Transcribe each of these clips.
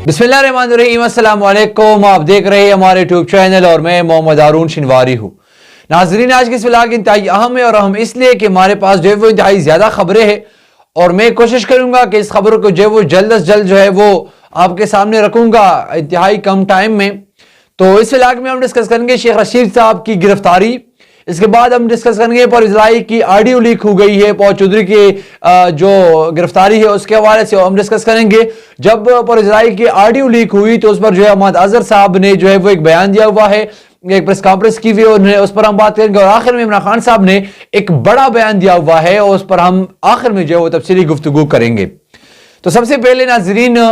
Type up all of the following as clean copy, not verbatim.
बिस्मिल्लाहिर्रहमानिर्रहीम, अस्सलाम वालेकुम। आप देख रहे हैं हमारे यूट्यूब चैनल और मैं मोहम्मद हारून शिनवारी हूँ। नाजरीन, आज की इस व्लॉग इंतहाई अहम है और अहम इसलिए कि हमारे पास जो है वो इंतहाई ज़्यादा खबरें हैं और मैं कोशिश करूँगा कि इस खबरों को जो है वो जल्द अज जल्द जो है वो आपके सामने रखूँगा इंतहाई कम टाइम में। तो इस व्लॉग में हम डिस्कस करेंगे शेख रशीद साहब की गिरफ्तारी। इसके बाद हम डिस्कस करेंगे परवेज़ इलाही की ऑडियो लीक हो गई है, पौध चौधरी की जो गिरफ्तारी है उसके हवाले से हम डिस्कस करेंगे। जब परवेज़ इलाही की ऑडियो लीक हुई तो उस पर जो है अहमद अजहर साहब ने जो है वो एक बयान दिया हुआ है, एक प्रेस कॉन्फ्रेंस की हुई है, उस पर हम बात करेंगे। और आखिर में इमरान खान साहब ने एक बड़ा बयान दिया हुआ है और उस पर हम आखिर में जो है वो तफसीली गुफ्तगू करेंगे। तो सबसे पहले नाजरीन,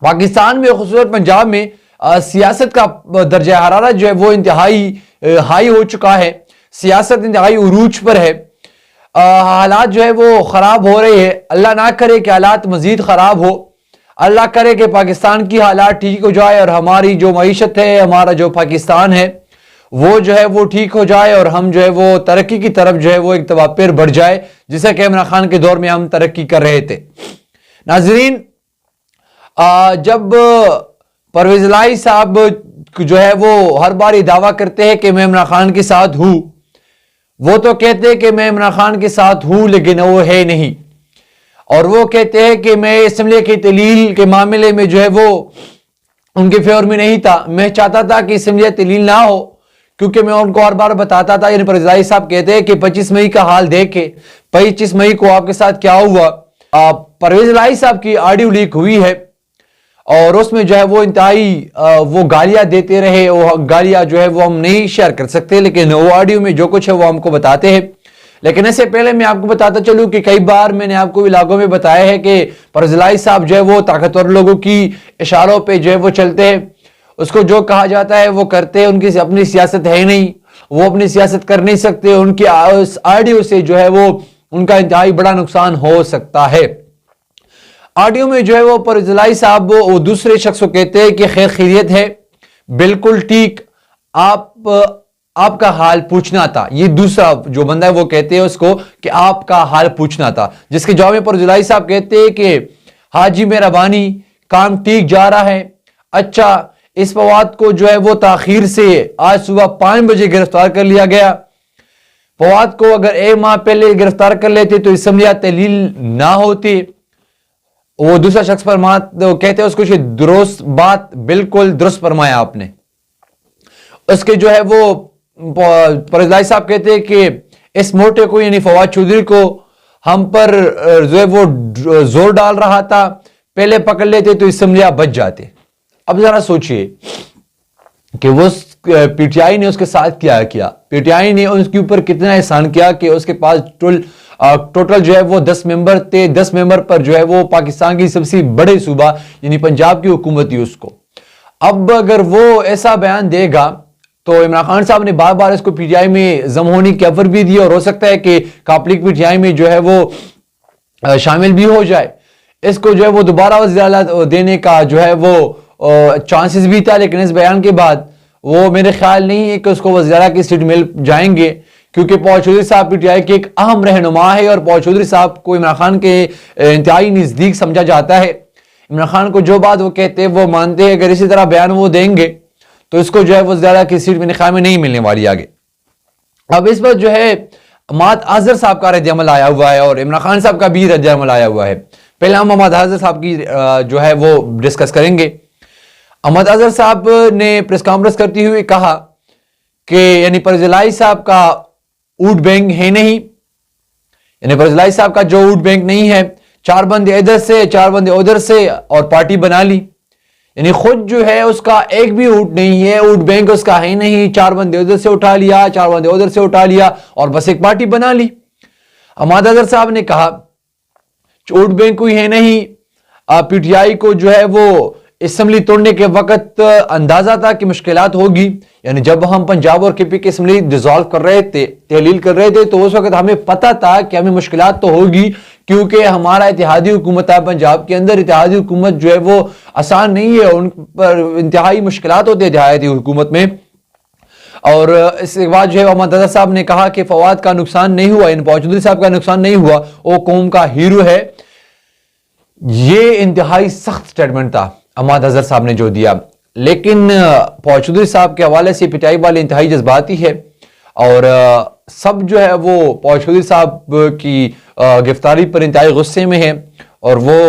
पाकिस्तान में खुसूसन पंजाब में सियासत का दर्जा हरारत जो है वो इंतहाई हाई हो चुका है। सियासत इंतहाई उरूज पर है। हालात जो है वो खराब हो रहे हैं। अल्लाह ना करे कि हालात मजीद खराब हो। अल्लाह करे कि पाकिस्तान की हालात ठीक हो जाए और हमारी जो मईशत है, हमारा जो पाकिस्तान है वो जो है वो ठीक हो जाए और हम जो है वो तरक्की की तरफ जो है वो एक तवापेर बढ़ जाए, जिसे कि इमरान खान के दौर में हम तरक्की कर रहे थे। नाजरीन, जब परवेज़ इलाही साहब जो है वो हर बार ये दावा करते हैं कि मैं इमरान खान के साथ हूं, वो तो कहते हैं कि मैं इमरान खान के साथ हूं लेकिन वो है नहीं। और वो कहते हैं कि मैं असम्बली की तहलील के मामले में जो है वो उनके फेवर में नहीं था। मैं चाहता था कि असम्बली तहलील ना हो, क्योंकि मैं उनको हर बार बताता था। यानी परवेज़ इलाही साहब कहते हैं कि 25 मई का हाल देखे, 25 मई को आपके साथ क्या हुआ। परवेज़ इलाही साहब की ऑडियो लीक हुई है और उसमें जो है वो इंतहाई वो गालियां देते रहे। वो गालियां जो है वो हम नहीं शेयर कर सकते, लेकिन वो ऑडियो में जो कुछ है वो हमको बताते हैं। लेकिन इससे पहले मैं आपको बताता चलूं कि कई बार मैंने आपको इलाकों में बताया है कि परवेज़ इलाही साहब जो है वो ताकतवर लोगों की इशारों पे जो है वो चलते हैं। उसको जो कहा जाता है वो करते हैं। उनकी अपनी सियासत है नहीं, वो अपनी सियासत कर नहीं सकते। उनकी ऑडियो से जो है वो उनका इंतहाई बड़ा नुकसान हो सकता है। ऑडियो में जो है वो परवेज़ इलाही साहब वो दूसरे शख्स को कहते हैं कि खैर खैरियत है, बिल्कुल ठीक, आपका हाल पूछना था। ये दूसरा जो बंदा है वो कहते हैं उसको कि आपका हाल पूछना था, जिसके जवाब में परवेज़ इलाही साहब कहते हैं कि हाजी मेहरबानी, काम ठीक जा रहा है। अच्छा, इस फवाद को जो है वो ताखीर से आज सुबह 5 बजे गिरफ्तार कर लिया गया। फवाद को अगर 1 माह पहले गिरफ्तार कर लेते तो असम्बली तहलील ना होती। वो दूसरा शख्स पर कहते हैं उसको दुरुस्त बात, बिल्कुल दुरुस्त फरमाया आपने। उसके जो है वो परवेज़ इलाही साहब कहते हैं कि इस मोटे को यानी फवाद चौधरी को हम पर जो है वो जोर डाल रहा था, पहले पकड़ लेते तो असम्बली बच जाते। अब जरा सोचिए कि वो पीटीआई ने उसके साथ क्या किया। पीटीआई ने उसके ऊपर कितना एहसान किया कि उसके पास टोटल जो है वो 10 मेंबर थे। 10 मेंबर पर जो है वो पाकिस्तान की सबसे बड़े सूबा यानी पंजाब की हुकूमत थी उसको। अब अगर वो ऐसा बयान देगा तो इमरान खान साहब ने बार बार इसको पीटीआई में जम होने की ऑफर भी दी और हो सकता है कि कापलिक पीटीआई में जो है वो शामिल भी हो जाए। इसको जो है वो दोबारा वज़ीर-ए-आला देने का जो है वो चांसेस भी था, लेकिन इस बयान के बाद वो मेरे ख्याल नहीं है कि उसको वज़ीर-ए-आला की सीट मिल जाएंगे, क्योंकि पौध चौधरी साहब पीटीआई के एक अहम रहनुमा है और पौध चौधरी साहब को इमरान खान के इंतहाई नज़दीक समझा जाता है। इमरान खान को जो बात वो कहते हैं वो मानते हैं। अगर इसी तरह बयान वो देंगे तो इसको जो है वो ज़्यादा की सीट मेरे ख्याल में नहीं मिलने वाली आगे। अब इस पर जो है अहमद अजहर साहब का रद्द-ए-अमल आया हुआ है और इमरान खान साहब का भी रद्द-ए-अमल आया हुआ है। पहले हम अहमद अजहर साहब की जो है वो डिस्कस करेंगे। अहमद अजहर साहब ने प्रेस कॉन्फ्रेंस करते हुए कहा कि यानी परवेज़ इलाही साहब का वोट बैंक है नहीं, यानी परवेज़ इलाही साहब का जो वोट बैंक नहीं है, 4 बंदे इधर से 4 बंदे उधर से और पार्टी बना ली। यानी खुद जो है उसका एक भी वोट नहीं है, वोट बैंक उसका है नहीं। 4 बंदे उधर से उठा लिया, 4 बंदे उधर से उठा लिया और बस एक पार्टी बना ली। अहमद अजहर साहब ने कहा वोट बैंक कोई है नहीं। पीटीआई को जो है वो असम्बली तोड़ने के वक्त अंदाजा था कि मुश्किलात होगी। यानी जब हम पंजाब और केपी की असम्बली डिसॉल्व कर रहे थे, तहलील कर रहे थे, तो उस वक्त हमें पता था कि हमें मुश्किलात तो होगी, क्योंकि हमारा इत्तेहादी हुकूमत है पंजाब के अंदर। इत्तेहादी हुकूमत जो है वो आसान नहीं है, उन पर इंतहाई मुश्किलात होती है इत्तेहादी हुकूमत में। और इसके बाद जो है अहमद अजहर साहब ने कहा कि फवाद का नुकसान नहीं हुआ, इन पौध चौधरी साहब का नुकसान नहीं हुआ, वो कौम का हीरो है। ये इंतहाई सख्त स्टेटमेंट था। अहमद अजहर साहब ने जो दिया। लेकिन फवाद चौधरी साहब के हवाले से पिटाई वाली इंतहाई जज्बाती है और सब जो है वो फवाद चौधरी साहब की गिरफ्तारी पर इंतहाई गुस्से में है और वो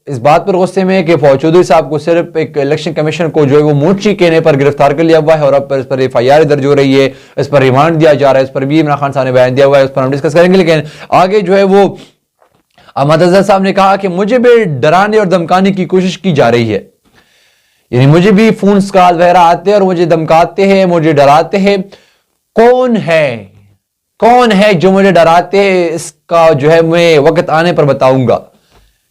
इस बात पर गुस्से में है कि फवाद चौधरी साहब को सिर्फ एक इलेक्शन कमीशन को जो है वो मोर्ची कहने पर गिरफ्तार कर लिया हुआ है और अब इस पर FIR दर्ज हो रही है, इस पर रिमांड दिया जा रहा है। इस पर भी इमरान खान साहब ने बयान दिया हुआ है, उस पर हम डिस्कस करेंगे। लेकिन आगे जो है वो अहमद अजहर साहब ने कहा कि मुझे भी डराने और धमकाने की कोशिश की जा रही है, यानी मुझे भी फोन कॉल वगैरह आते हैं और मुझे धमकाते हैं, मुझे डराते हैं। कौन है जो मुझे डराते हैं, इसका जो है मैं वक्त आने पर बताऊंगा।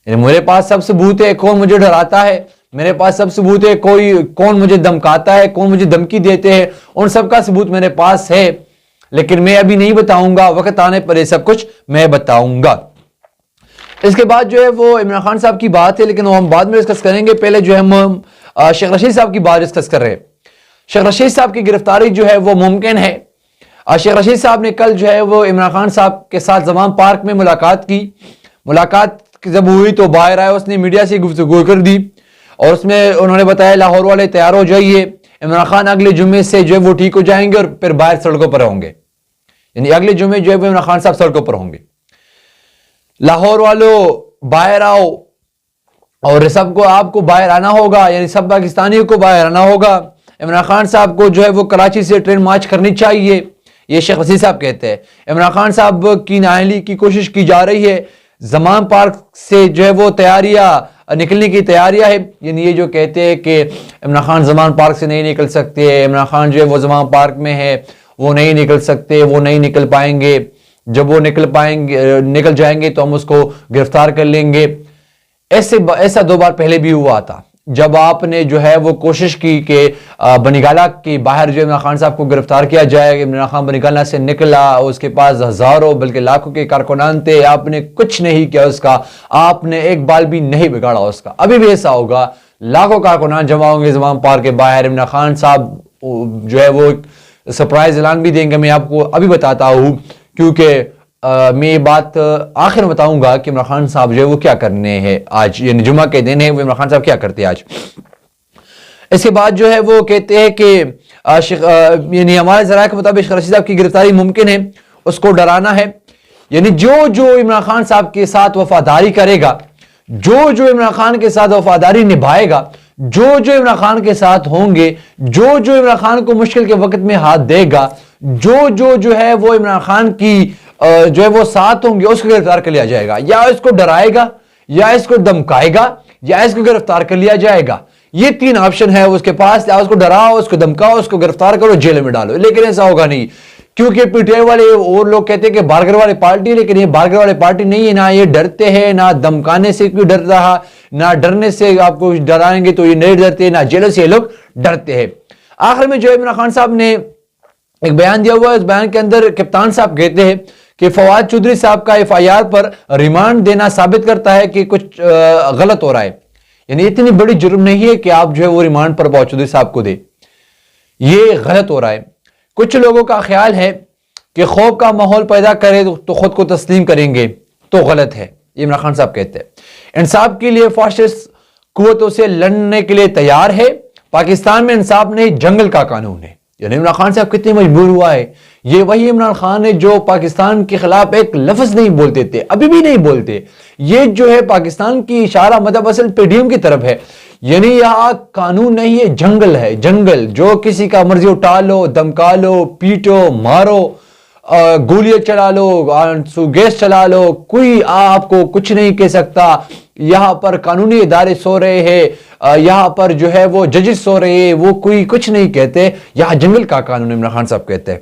मेरे पास सब सबूत है कौन मुझे डराता है, मेरे पास सब सबूत है कौन मुझे धमकाता है, कौन मुझे धमकी देते हैं, उन सब का सबूत मेरे पास है। लेकिन मैं अभी नहीं बताऊंगा, वक्त आने पर ये सब कुछ मैं बताऊंगा। इसके बाद जो है वो इमरान खान साहब की बात है, लेकिन वो हम बाद में डिस्कस करेंगे। पहले जो है हम शेख रशीद साहब की बात डिस्कस कर रहे हैं। शेख रशीद साहब की गिरफ्तारी जो है वो मुमकिन है। शेख रशीद साहब ने कल जो है वो इमरान खान साहब के साथ जमान पार्क में मुलाकात की। मुलाकात जब हुई तो बाहर आया, उसने मीडिया से गुफ्तगू कर दी और उसमें उन्होंने बताया लाहौर वाले तैयार हो जाइए, इमरान खान अगले जुम्मे से जो है वो ठीक हो जाएंगे और फिर बाहर सड़कों पर होंगे, यानी अगले जुम्मे जो है वो इमरान खान साहब सड़कों पर होंगे। लाहौर वालों बाहर आओ और सबको आपको बाहर आना होगा, यानी सब पाकिस्तानियों को बाहर आना होगा। इमरान खान साहब को जो है वो कराची से ट्रेन मार्च करनी चाहिए, ये शेख रशीद साहब कहते हैं। इमरान खान साहब की नाअहली की कोशिश की जा रही है, जमान पार्क से जो है वो तैयारियां निकलने की तैयारियां है, यानी ये जो कहते हैं कि इमरान खान जमान पार्क से नहीं निकल सकते, इमरान खान जो है वो जमान पार्क में है, वो नहीं निकल सकते, वो नहीं निकल पाएंगे, जब वो निकल जाएंगे तो हम उसको गिरफ्तार कर लेंगे। ऐसा 2 बार पहले भी हुआ था, जब आपने जो है वो कोशिश की कि बनीगाला के बाहर जो इमरान खान साहब को गिरफ्तार किया जाए। इमरान खान बनीगाला से निकला, उसके पास हजारों बल्कि लाखों के कारकुनान थे, आपने कुछ नहीं किया उसका, आपने एक बाल भी नहीं बिगाड़ा उसका। अभी भी ऐसा होगा, लाखों कारकुनान जमा होंगे जमान पार्क के बाहर। इमरान खान साहब जो है वो सरप्राइज ऐलान भी देंगे, मैं आपको अभी बताता हूं, क्योंकि मैं ये बात आखिर में बताऊंगा कि इमरान खान साहब जो है वो क्या करने हैं आज, यानी जुम्मा के दिन है, वो इमरान खान साहब क्या करते हैं आज। इसके बाद जो है वो कहते हैं कि यानी हमारे जराये के मुताबिक शेख रशीद साहब की गिरफ्तारी मुमकिन है, उसको डराना है। यानी जो इमरान खान साहब के साथ वफादारी करेगा, जो इमरान खान के साथ वफादारी निभाएगा, जो इमरान खान के साथ होंगे, जो इमरान खान को मुश्किल के वक्त में हाथ देगा, जो है वो इमरान खान की जो है वो साथ होंगे, उसको गिरफ्तार कर लिया जाएगा। या इसको डराएगा, या इसको धमकाएगा, या इसको गिरफ्तार कर लिया जाएगा। ये 3 ऑप्शन है उसके पास, या उसको डराओ, उसको धमकाओ, उसको गिरफ्तार करो, जेल में डालो। लेकिन ऐसा होगा नहीं, क्योंकि पीटीआई वाले और लोग कहते हैं कि बारगर वाली पार्टी है, लेकिन ये बारगर वाली पार्टी नहीं है। ना ये डरते हैं, ना धमकाने से कोई डर रहा, ना डरने से आपको डराएंगे तो ये नहीं डरते, ना जेलों से ये लोग डरते हैं। आखिर में जो है इमरान खान साहब ने एक बयान दिया हुआ है, इस बयान के अंदर कप्तान साहब कहते हैं कि फवाद चौधरी साहब का FIR पर रिमांड देना साबित करता है कि कुछ गलत हो रहा है। यानी इतनी बड़ी जुर्म नहीं है कि आप जो है वो रिमांड पर फवाद चौधरी साहब को दे, ये गलत हो रहा है। कुछ लोगों का ख्याल है कि खौफ का माहौल पैदा करे तो खुद को तस्लीम करेंगे, तो गलत है, ये इमरान खान साहब कहते हैं। इंसाफ के लिए फाशिस्ट कुव्वतों से लड़ने के लिए तैयार है, पाकिस्तान में इंसाफ नहीं जंगल का कानून है। यानी इमरान खान साहब कितने मजबूर हुआ है, ये वही इमरान खान है जो पाकिस्तान के खिलाफ एक लफ्ज नहीं बोलते थे, अभी भी नहीं बोलते। ये जो है पाकिस्तान की इशारा मतलब असल पेडीएम की तरफ है, यानी यहां कानून नहीं है, जंगल है, जंगल। जो किसी का मर्जी उठा लो, धमका लो, पीटो, मारो, गोलियां चला लो, गैस चला लो, कोई आपको कुछ नहीं कह सकता। यहां पर कानूनी इदारे सो रहे हैं, यहां पर जो है वो जजेस सो रहे हैं, वो कोई कुछ नहीं कहते, यहां जंगल का कानून इमरान खान साहब कहते हैं।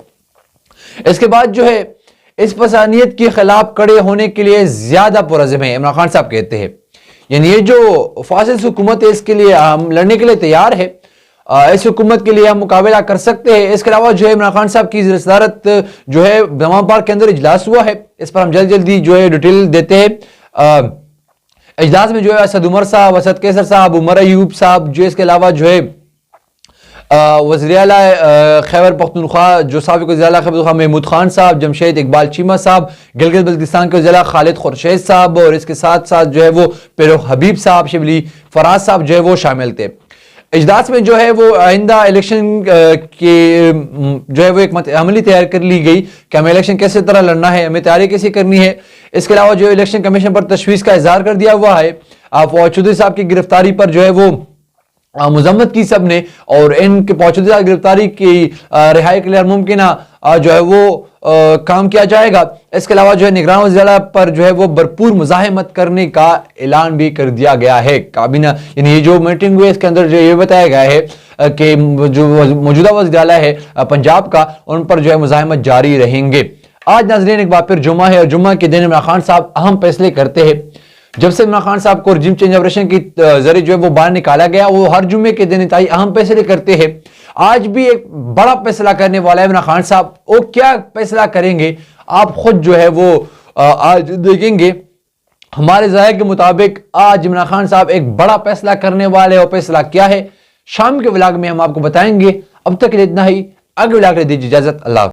इसके बाद जो है इस फसानियत के खिलाफ खड़े होने के लिए ज्यादा पुरज़म है, इमरान खान साहब कहते हैं। यानी ये जो फासिस्ट हुकूमत है इसके लिए हम लड़ने के लिए तैयार है, इस हुकूमत के लिए हम मुकाबला कर सकते हैं। इसके अलावा जो है इमरान खान साहब की सदारत जो है जमान पार्क के अंदर इजलास हुआ है, इस पर हम जल्दी जो है डिटेल देते हैं। इजलास में जो है असद उमर साहब, असद कैसर साहब, उमर अयूब साहब, जो इसके अलावा जो है वज़ीर आला खैबर पख्तूनख्वा जो साबिक़ वज़ीर आला खैबर पख्तूनख्वा महमूद खान साहब, जमशेद इकबाल चीमा साहब, गिलगित बल्तिस्तान के वज़ीर आला खालिद खुर्शीद साहब और इसके साथ साथ जो है वो पेरोह हबीब साहब, शिबली फराज साहब जो है वो शामिल थे। इजलास में जो है वो आइंदा इलेक्शन के जो है वो एक अमली तैयार कर ली गई कि हमें इलेक्शन कैसे तरह लड़ना है, हमें तैयारी कैसे करनी है। इसके अलावा जो इलेक्शन कमीशन पर तशवीश का इजहार कर दिया हुआ है। फवाद चौधरी साहब की गिरफ्तारी पर जो है वो मजम्मत की सब ने, और इनके फवाद चौधरी साहब गिरफ्तारी की रिहाई के लिए मुमकिन जो है वो काम किया जाएगा। इसके अलावा जो है निगरान वज़ीर आला पर जो है वो भरपूर मुज़ाहमत करने का ऐलान भी कर दिया गया है। काबीना यानी ये जो मीटिंग हुई इसके अंदर जो ये बताया गया है कि जो मौजूदा वज़ीर आला है पंजाब का, उन पर जो है मुज़ाहमत जारी रहेंगे। आज नाज़रीन एक बार फिर जुम्मा है और जुम्मा के दिन इमरान खान साहब अहम फैसले करते हैं। जब से इमरान खान साहब को रजीम चेंज ऑपरेशन की जरिए जो है वो बाहर निकाला गया, वो हर जुम्मे के दिन इंतहाई अहम फैसले करते हैं। आज भी एक बड़ा फैसला करने वाला है इमरान खान साहब। वो क्या फैसला करेंगे आप खुद जो है वो आज देखेंगे। हमारे ज़ाहिर के मुताबिक आज इमरान खान साहब एक बड़ा फैसला करने वाले, और फैसला क्या है शाम के व्लॉग में हम आपको बताएंगे। अब तक के लिए इतना ही, अगले व्लॉग में दीजिए इजाजत। अल्लाह।